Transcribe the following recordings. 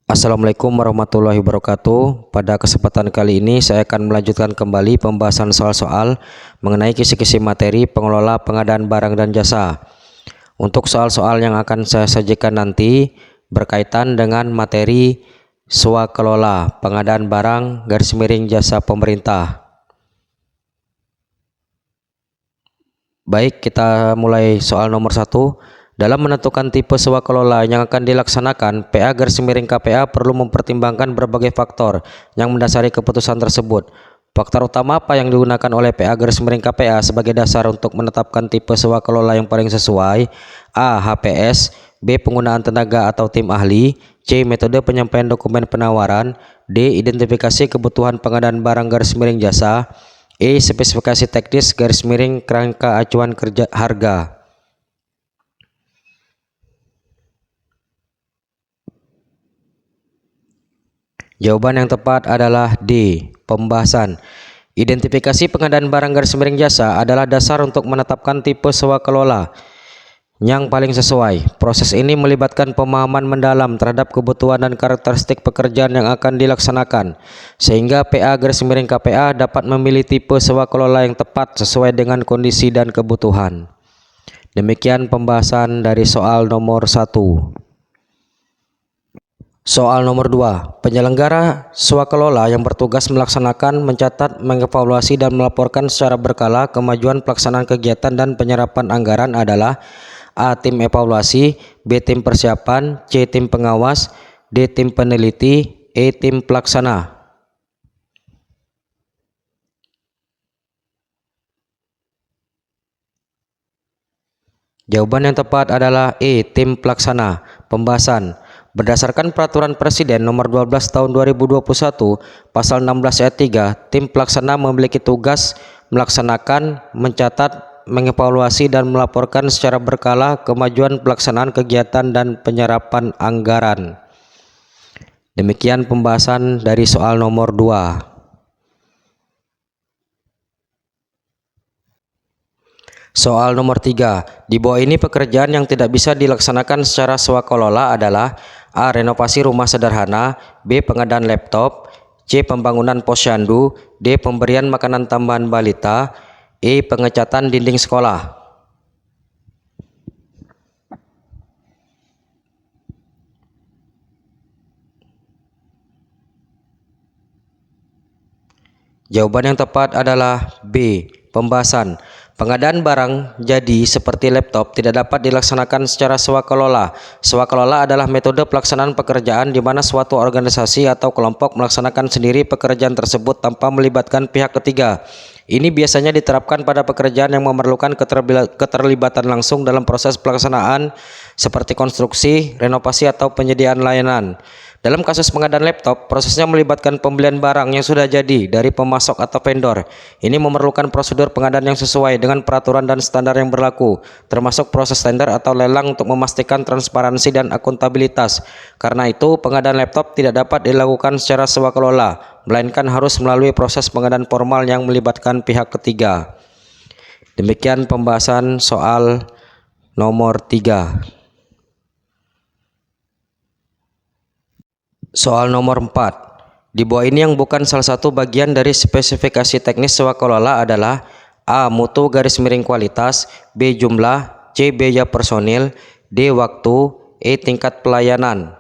Assalamualaikum warahmatullahi wabarakatuh. Pada kesempatan kali ini saya akan melanjutkan kembali pembahasan soal-soal mengenai kisi-kisi materi pengelola pengadaan barang dan jasa. Untuk soal-soal yang akan saya sajikan nanti berkaitan dengan materi swakelola pengadaan barang _jasa pemerintah. Baik, kita mulai soal nomor 1. Dalam menentukan tipe swakelola yang akan dilaksanakan, PA_KPA perlu mempertimbangkan berbagai faktor yang mendasari keputusan tersebut. Faktor utama apa yang digunakan oleh PA_KPA sebagai dasar untuk menetapkan tipe swakelola yang paling sesuai? A. HPS, B. Penggunaan tenaga atau tim ahli, C. Metode penyampaian dokumen penawaran, D. Identifikasi kebutuhan pengadaan barang _jasa, E. Spesifikasi teknis _kerangka acuan kerja harga. Jawaban yang tepat adalah D. Pembahasan. Identifikasi pengadaan barang _jasa adalah dasar untuk menetapkan tipe swakelola yang paling sesuai. Proses ini melibatkan pemahaman mendalam terhadap kebutuhan dan karakteristik pekerjaan yang akan dilaksanakan, sehingga PA_KPA dapat memilih tipe swakelola yang tepat sesuai dengan kondisi dan kebutuhan. Demikian pembahasan dari soal nomor 1. Soal nomor 2. Penyelenggara swakelola yang bertugas melaksanakan, mencatat, mengevaluasi, dan melaporkan secara berkala kemajuan pelaksanaan kegiatan dan penyerapan anggaran adalah A. Tim evaluasi, B. Tim persiapan, C. Tim pengawas, D. Tim peneliti, E. Tim pelaksana. Jawaban yang tepat adalah E. Tim pelaksana. Pembahasan. Berdasarkan Peraturan Presiden Nomor 12 Tahun 2021, Pasal 16 Ayat 3, tim pelaksana memiliki tugas melaksanakan, mencatat, mengevaluasi, dan melaporkan secara berkala kemajuan pelaksanaan kegiatan dan penyerapan anggaran. Demikian pembahasan dari soal nomor 2. Soal nomor 3. Di bawah ini pekerjaan yang tidak bisa dilaksanakan secara swakelola adalah A. Renovasi rumah sederhana, B. Pengadaan laptop, C. Pembangunan posyandu, D. Pemberian makanan tambahan balita, E. Pengecatan dinding sekolah. Jawaban yang tepat adalah B. Pembahasan. Pengadaan barang jadi seperti laptop tidak dapat dilaksanakan secara swakelola. Swakelola adalah metode pelaksanaan pekerjaan di mana suatu organisasi atau kelompok melaksanakan sendiri pekerjaan tersebut tanpa melibatkan pihak ketiga. Ini biasanya diterapkan pada pekerjaan yang memerlukan keterlibatan langsung dalam proses pelaksanaan seperti konstruksi, renovasi, atau penyediaan layanan. Dalam kasus pengadaan laptop, prosesnya melibatkan pembelian barang yang sudah jadi dari pemasok atau vendor. Ini memerlukan prosedur pengadaan yang sesuai dengan peraturan dan standar yang berlaku, termasuk proses tender atau lelang untuk memastikan transparansi dan akuntabilitas. Karena itu, pengadaan laptop tidak dapat dilakukan secara swakelola, melainkan harus melalui proses pengadaan formal yang melibatkan pihak ketiga. Demikian pembahasan soal nomor 3. Soal nomor 4. Di bawah ini yang bukan salah satu bagian dari spesifikasi teknis swakelola adalah A. Mutu _kualitas, B. Jumlah, C. Biaya personil, D. Waktu, E. Tingkat pelayanan.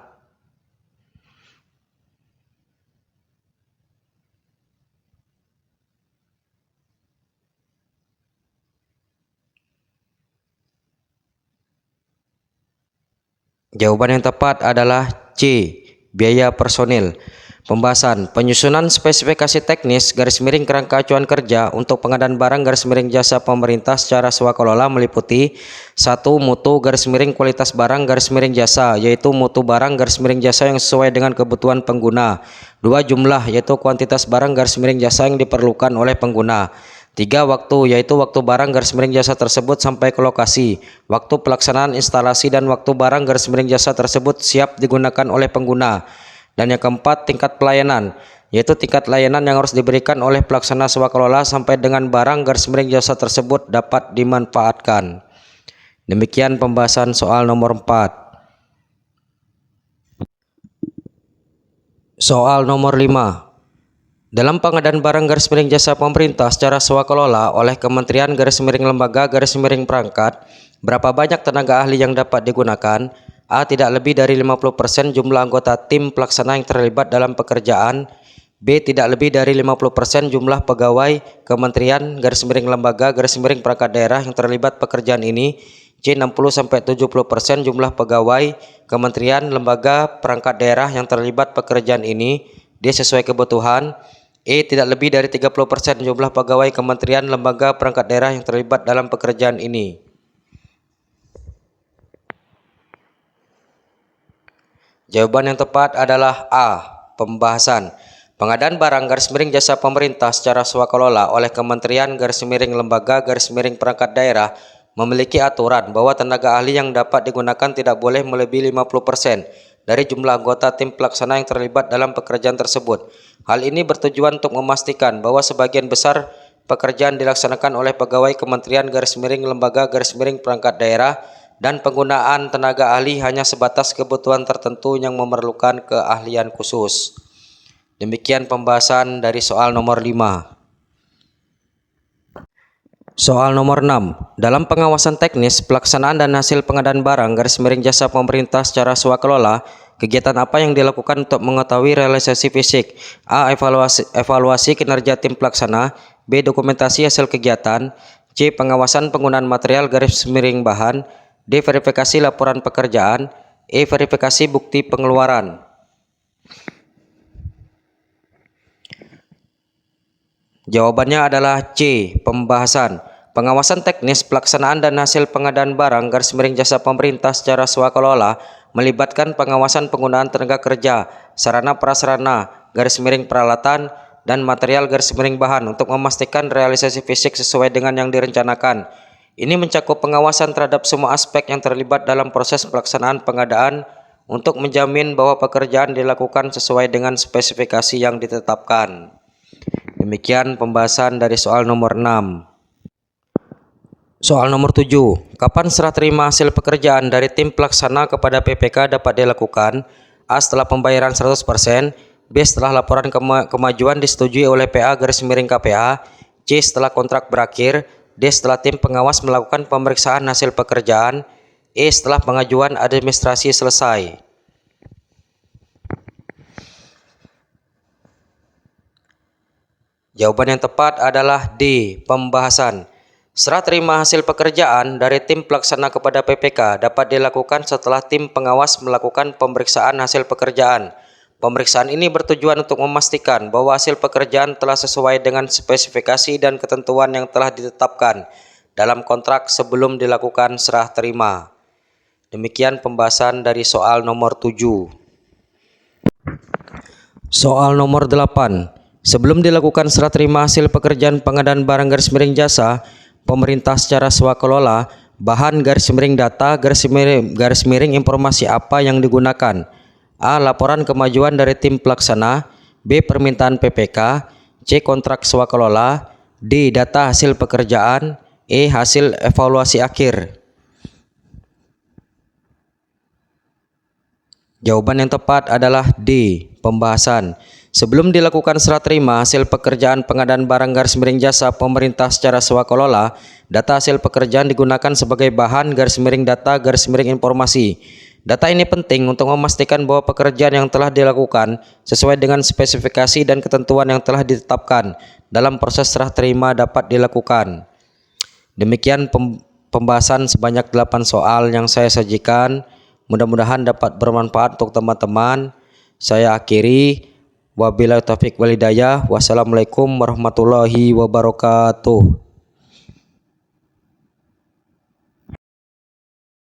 Jawaban yang tepat adalah C. Biaya personil. Pembahasan. Penyusunan spesifikasi teknis _kerangka acuan kerja untuk pengadaan barang _jasa pemerintah secara swakelola meliputi 1. Mutu _kualitas barang _jasa, yaitu mutu barang _jasa yang sesuai dengan kebutuhan pengguna. 2. Jumlah, yaitu kuantitas barang _jasa yang diperlukan oleh pengguna. 3. Waktu, yaitu waktu barang _jasa tersebut sampai ke lokasi, waktu pelaksanaan instalasi, dan waktu barang _jasa tersebut siap digunakan oleh pengguna. Dan yang keempat, tingkat pelayanan, yaitu tingkat layanan yang harus diberikan oleh pelaksana swakelola sampai dengan barang _jasa tersebut dapat dimanfaatkan. Demikian pembahasan soal nomor 4. Soal nomor 5. Dalam pengadaan barang garis miring jasa pemerintah secara swakelola oleh Kementerian garis miring lembaga garis miring perangkat, berapa banyak tenaga ahli yang dapat digunakan? A. Tidak lebih dari 50% jumlah anggota tim pelaksana yang terlibat dalam pekerjaan. B. Tidak lebih dari 50% jumlah pegawai Kementerian garis miring lembaga garis miring perangkat daerah yang terlibat pekerjaan ini. C. 60-70% jumlah pegawai Kementerian lembaga perangkat daerah yang terlibat pekerjaan ini. D. Sesuai kebutuhan. E. Tidak lebih dari 30% jumlah pegawai Kementerian lembaga perangkat daerah yang terlibat dalam pekerjaan ini. Jawaban yang tepat adalah A. Pembahasan. Pengadaan barang garis miring jasa pemerintah secara swakelola oleh Kementerian garis miring lembaga garis miring perangkat daerah memiliki aturan bahwa tenaga ahli yang dapat digunakan tidak boleh melebihi 50% dari jumlah anggota tim pelaksana yang terlibat dalam pekerjaan tersebut. Hal ini bertujuan untuk memastikan bahwa sebagian besar pekerjaan dilaksanakan oleh pegawai Kementerian garis miring lembaga garis miring perangkat daerah dan penggunaan tenaga ahli hanya sebatas kebutuhan tertentu yang memerlukan keahlian khusus. Demikian pembahasan dari soal nomor 5. Soal nomor 6. Dalam pengawasan teknis, pelaksanaan dan hasil pengadaan barang garis miring jasa pemerintah secara swakelola, kegiatan apa yang dilakukan untuk mengetahui realisasi fisik? A. Evaluasi kinerja tim pelaksana. B. Dokumentasi hasil kegiatan. C. Pengawasan penggunaan material garis miring bahan. D. Verifikasi laporan pekerjaan. E. Verifikasi bukti pengeluaran. Jawabannya adalah C. Pembahasan. Pengawasan teknis, pelaksanaan dan hasil pengadaan barang garis miring jasa pemerintah secara swakelola melibatkan pengawasan penggunaan tenaga kerja, sarana prasarana, garis miring peralatan, dan material garis miring bahan untuk memastikan realisasi fisik sesuai dengan yang direncanakan. Ini mencakup pengawasan terhadap semua aspek yang terlibat dalam proses pelaksanaan pengadaan untuk menjamin bahwa pekerjaan dilakukan sesuai dengan spesifikasi yang ditetapkan. Demikian pembahasan dari soal nomor 6. Soal nomor 7. Kapan serah terima hasil pekerjaan dari tim pelaksana kepada PPK dapat dilakukan? A. Setelah pembayaran 100%. B. Setelah laporan kemajuan disetujui oleh PA garis miring KPA. C. Setelah kontrak berakhir. D. Setelah tim pengawas melakukan pemeriksaan hasil pekerjaan. E. Setelah pengajuan administrasi selesai. Jawaban yang tepat adalah D. Pembahasan. Serah terima hasil pekerjaan dari tim pelaksana kepada PPK dapat dilakukan setelah tim pengawas melakukan pemeriksaan hasil pekerjaan. Pemeriksaan ini bertujuan untuk memastikan bahwa hasil pekerjaan telah sesuai dengan spesifikasi dan ketentuan yang telah ditetapkan dalam kontrak sebelum dilakukan serah terima. Demikian pembahasan dari soal nomor 7. Soal nomor 8. Sebelum dilakukan serah terima hasil pekerjaan pengadaan barang garis miring jasa pemerintah secara swakelola, bahan garis miring data garis miring informasi apa yang digunakan? A. Laporan kemajuan dari tim pelaksana. B. Permintaan PPK. C. Kontrak swakelola. D. Data hasil pekerjaan. E. Hasil evaluasi akhir. Jawaban yang tepat adalah D. Pembahasan. Sebelum dilakukan serah terima hasil pekerjaan pengadaan barang garis miring jasa pemerintah secara swakelola, data hasil pekerjaan digunakan sebagai bahan garis miring data garis miring informasi. Data ini penting untuk memastikan bahwa pekerjaan yang telah dilakukan sesuai dengan spesifikasi dan ketentuan yang telah ditetapkan dalam proses serah terima dapat dilakukan. Demikian pembahasan sebanyak 8 soal yang saya sajikan. Mudah-mudahan dapat bermanfaat untuk teman-teman. Saya akhiri. Wabillahi taufiq wal hidayah. Wassalamualaikum warahmatullahi wabarakatuh.